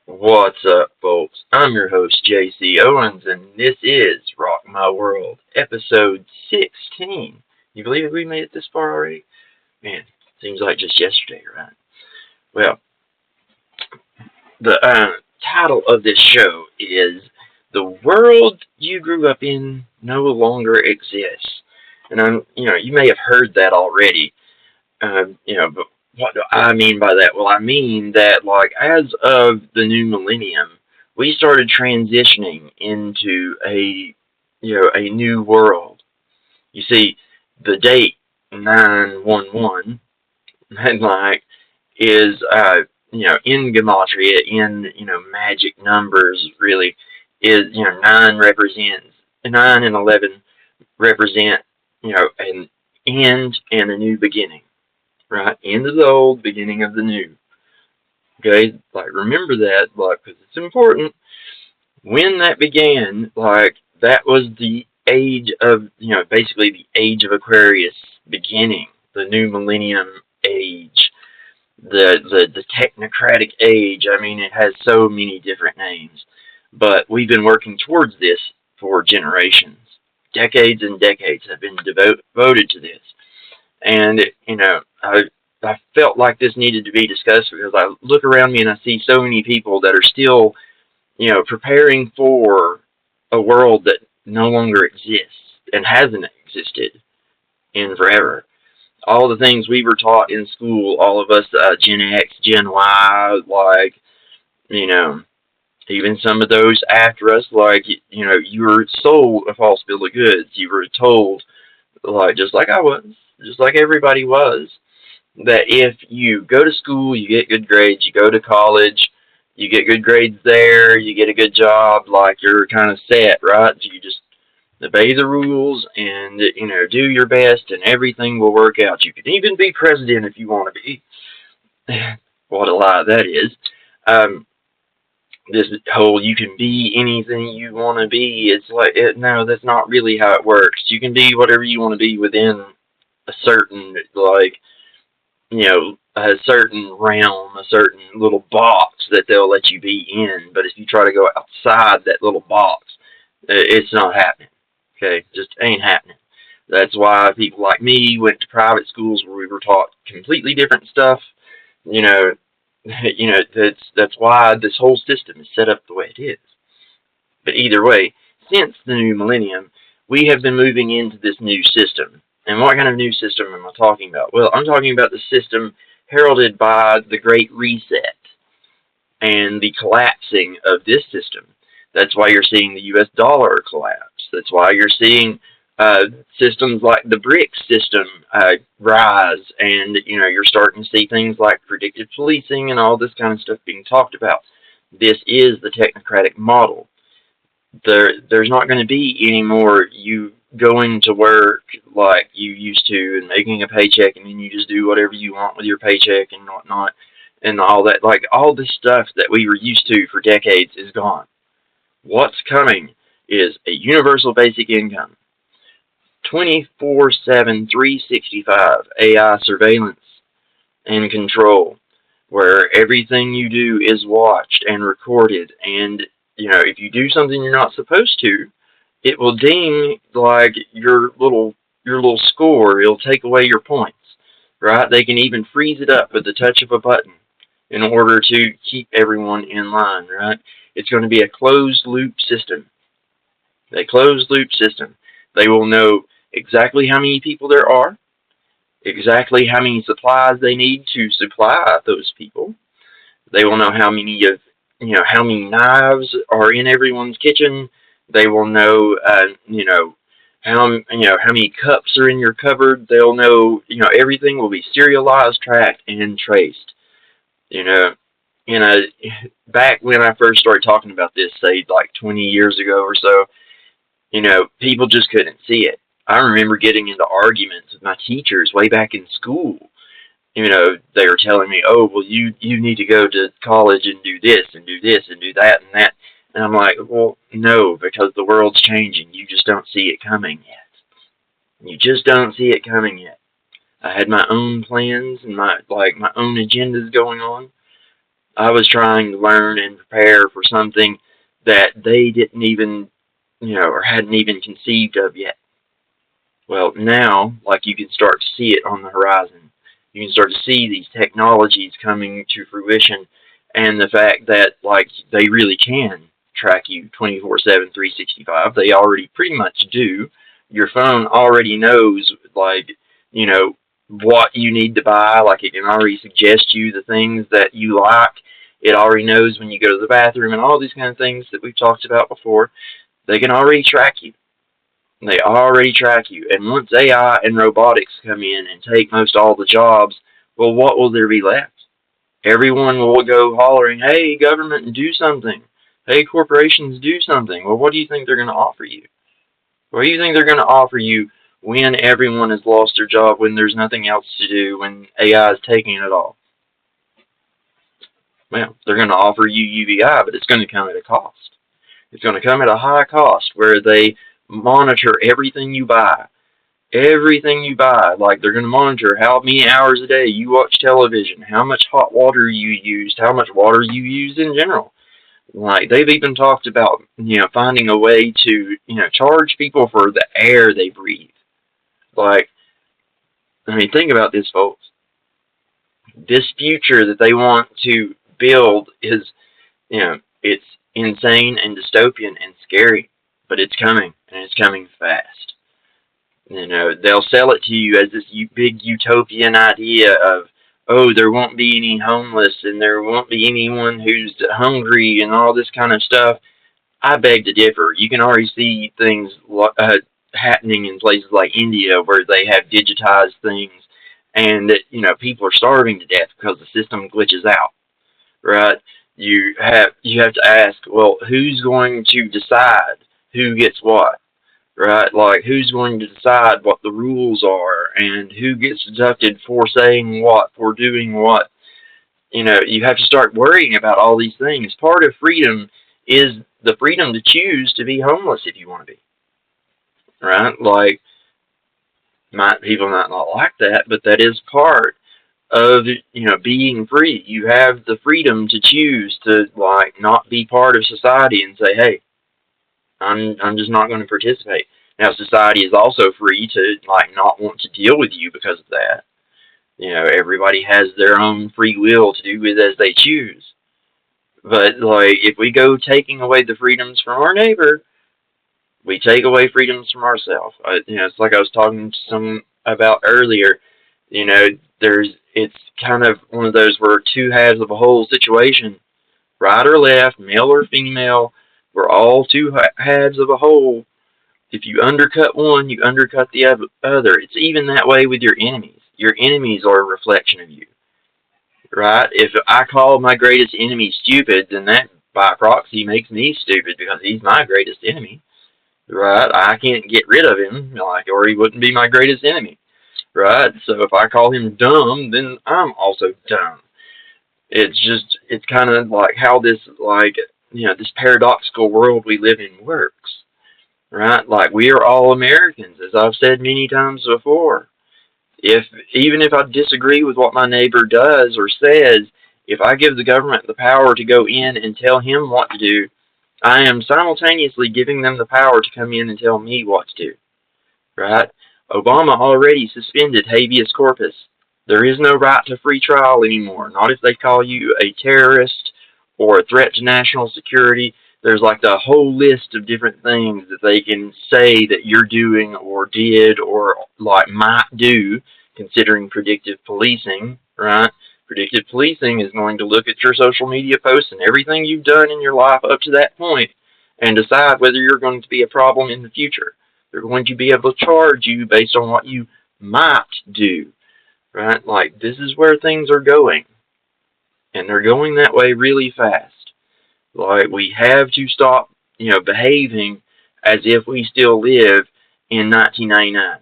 What's up, folks? I'm your host, JC Owens, and this is Rock My World, episode 16. You believe we made it this far already? Man, seems like just yesterday, right? Well, the title of this show is The World You Grew Up In No Longer Exists. And you may have heard that already, but what do I mean by that? Well, I mean that, like, as of the new millennium, we started transitioning into a new world. You see, the date 911, and like, is, in gematria, in, magic numbers, really, is, 9 and 11 represent, an end and a new beginning. Right? End of the old, beginning of the new. Okay? Like, remember that, like, because it's important. When that began, like, that was the age of, basically the age of Aquarius beginning, the new millennium age, the technocratic age. I mean, it has so many different names. But we've been working towards this for generations. Decades and decades have been devoted to this. And I felt like this needed to be discussed because I look around me and I see so many people that are still, preparing for a world that no longer exists and hasn't existed in forever. All the things we were taught in school, all of us, Gen X, Gen Y, like, you know, even some of those after us, like, you were sold a false bill of goods. You were told, like, just like I was, just like everybody was, that if you go to school, you get good grades, you go to college, you get good grades there, you get a good job, like, you're kind of set, right? You just obey the rules and, do your best and everything will work out. You can even be president if you want to be. What a lie that is. This whole you can be anything you want to be, it's like, no, that's not really how it works. You can be whatever you want to be within a certain, like, a certain realm, a certain little box that they'll let you be in. But if you try to go outside that little box, it's not happening. Okay, just ain't happening. That's why people like me went to private schools where we were taught completely different stuff. You know, that's why this whole system is set up the way it is. But either way, since the new millennium, we have been moving into this new system. And what kind of new system am I talking about? Well, I'm talking about the system heralded by the Great Reset and the collapsing of this system. That's why you're seeing the US dollar collapse. That's why you're seeing systems like the BRICS system rise, and you're starting to see things like predictive policing and all this kind of stuff being talked about. This is the technocratic model. There's not going to be any more you going to work like you used to and making a paycheck and then you just do whatever you want with your paycheck and whatnot and all that. Like, all this stuff that we were used to for decades is gone. What's coming is a universal basic income, 24/7, 365 AI surveillance and control, where everything you do is watched and recorded, and if you do something you're not supposed to, it will ding, like, your little score. It'll take away your points, right? They can even freeze it up with the touch of a button in order to keep everyone in line, right? It's going to be a closed loop system. A closed loop system. They will know exactly how many people there are, exactly how many supplies they need to supply those people. They will know how many knives are in everyone's kitchen. They will know, how many cups are in your cupboard. They'll know, everything will be serialized, tracked, and traced. You know, you know, back when I first started talking about this, say like 20 years ago or so, people just couldn't see it. I remember getting into arguments with my teachers way back in school. They were telling me, "Oh, well, you need to go to college and do this and do this and do that and that." And I'm like, "Well, no, because the world's changing. You just don't see it coming yet. You just don't see it coming yet." I had my own plans and my own agendas going on. I was trying to learn and prepare for something that they didn't even, or hadn't even conceived of yet. Well, now, like, you can start to see it on the horizon. You can start to see these technologies coming to fruition, and the fact that, like, they really can track you 24/7, 365. They already pretty much do. Your phone already knows, like, what you need to buy. Like, it can already suggest you the things that you like. It already knows when you go to the bathroom and all these kind of things that we've talked about before. They can already track you. They already track you. And once AI and robotics come in and take most all the jobs, well, what will there be left? Everyone will go hollering, hey, government, do something. Hey, corporations, do something. Well, what do you think they're going to offer you? What do you think they're going to offer you when everyone has lost their job, when there's nothing else to do, when AI is taking it all? Well, they're going to offer you UBI, but it's going to come at a cost. It's going to come at a high cost where they monitor everything you buy. Everything you buy. Like, they're going to monitor how many hours a day you watch television, how much hot water you used, how much water you use in general. Like, they've even talked about, finding a way to, charge people for the air they breathe. Like, I mean, think about this, folks. This future that they want to build is, it's insane and dystopian and scary, but it's coming, and it's coming fast. They'll sell it to you as this big utopian idea of, oh, there won't be any homeless and there won't be anyone who's hungry and all this kind of stuff. I beg to differ. You can already see things happening in places like India where they have digitized things, and people are starving to death because the system glitches out. Right? You have to ask, well, who's going to decide who gets what? Right? Like, who's going to decide what the rules are and who gets deducted for saying what, for doing what? You have to start worrying about all these things. Part of freedom is the freedom to choose to be homeless if you want to be. Right? Like, people might not like that, but that is part of being free. You have the freedom to choose to, like, not be part of society and say, hey, I'm just not going to participate. Now, society is also free to, like, not want to deal with you because of that. Everybody has their own free will to do with as they choose. But, like, if we go taking away the freedoms from our neighbor, we take away freedoms from ourselves. It's like I was talking to someone about earlier. It's kind of one of those where two halves of a whole situation, right or left, male or female, we're all two halves of a whole. If you undercut one, you undercut the other. It's even that way with your enemies. Your enemies are a reflection of you, right? If I call my greatest enemy stupid, then that by proxy makes me stupid because he's my greatest enemy, right? I can't get rid of him, or he wouldn't be my greatest enemy, right? So if I call him dumb, then I'm also dumb. It's kind of like how this, this paradoxical world we live in works, right? Like, we are all Americans, as I've said many times before. Even if I disagree with what my neighbor does or says, if I give the government the power to go in and tell him what to do, I am simultaneously giving them the power to come in and tell me what to do, right? Obama already suspended habeas corpus. There is no right to free trial anymore, not if they call you a terrorist or a threat to national security. There's like the whole list of different things that they can say that you're doing or did or, like, might do, considering predictive policing, right? Predictive policing is going to look at your social media posts and everything you've done in your life up to that point and decide whether you're going to be a problem in the future. They're going to be able to charge you based on what you might do, right? Like, this is where things are going, and they're going that way really fast. Like, we have to stop, behaving as if we still live in 1999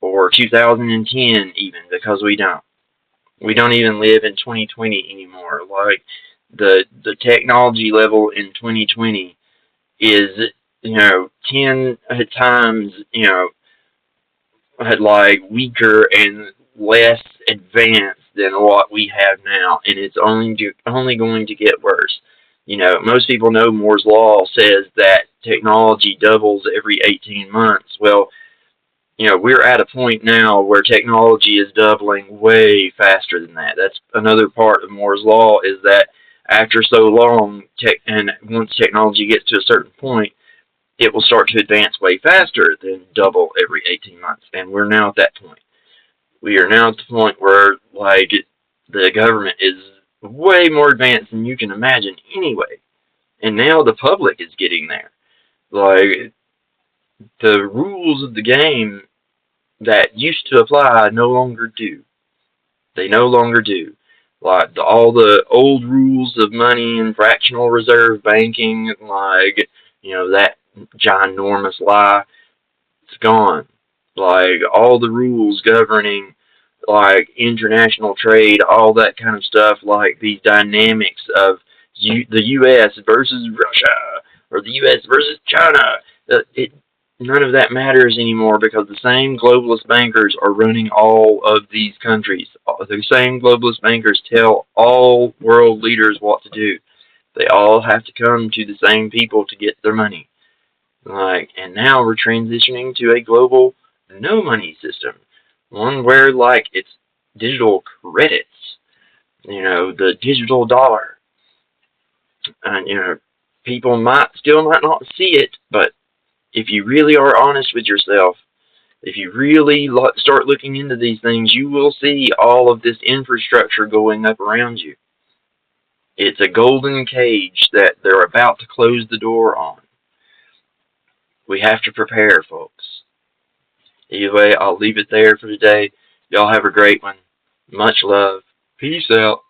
or 2010 even, because we don't. We don't even live in 2020 anymore. Like, the technology level in 2020 is, 10 times, weaker and less advanced than what we have now, and it's only going to get worse. Most people know Moore's Law says that technology doubles every 18 months. Well, we're at a point now where technology is doubling way faster than that. That's another part of Moore's Law, is that after so long, and once technology gets to a certain point, it will start to advance way faster than double every 18 months. And we're now at that point. We are now at the point where, like, the government is way more advanced than you can imagine anyway. And now the public is getting there. Like, the rules of the game that used to apply no longer do. They no longer do. Like, all the old rules of money and fractional reserve banking, like, that ginormous lie, it's gone. Like, all the rules governing, like, international trade, all that kind of stuff, like these dynamics of the U.S. versus Russia, or the U.S. versus China, none of that matters anymore, because the same globalist bankers are running all of these countries. The same globalist bankers tell all world leaders what to do. They all have to come to the same people to get their money. And now we're transitioning to a global no money system. One where, like, it's digital credits. The digital dollar. And, people might not see it, but if you really are honest with yourself, if you really start looking into these things, you will see all of this infrastructure going up around you. It's a golden cage that they're about to close the door on. We have to prepare, folks. Anyway, I'll leave it there for today. Y'all have a great one. Much love. Peace out.